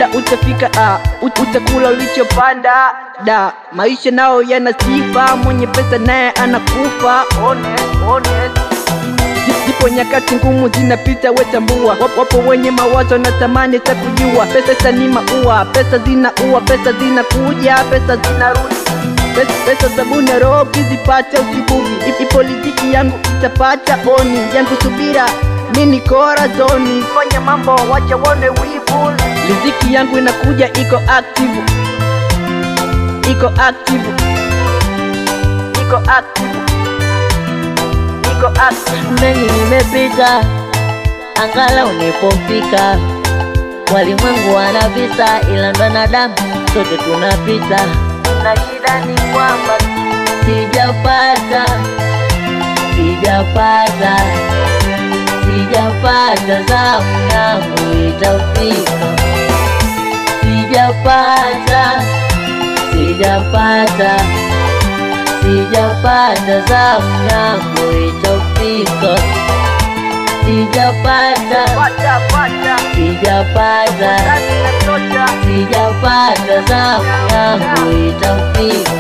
muda utafika, utakula ulichopanda. Maisha nao yana sifa, mwenye pesa naye anakufa. Zipo nyakati ngumu zinapita, wetambua. Wapo wenye mawazo na tamani takujua. Pesa ni maua, pesa zinaua, pesa zinakuja, pesa zinarudi. Pesa sabuni roho kizipata usibugi. Ipolitiki yangu itapata oni yangu, subira mini corazoni. Fanya mambo wacha wone wivu. Riziki yangu inakuja, iko active, iko active, iko active, iko active. Mengi nimepita, angalau nipofika. Walimwengu wana visa, ila ndo wanadamu sote tunapita. Na shida ni kwamba sijapata zamu yangu itafika. Sijapata zamu yangu itafika. Sijapata zamu yangu itafika.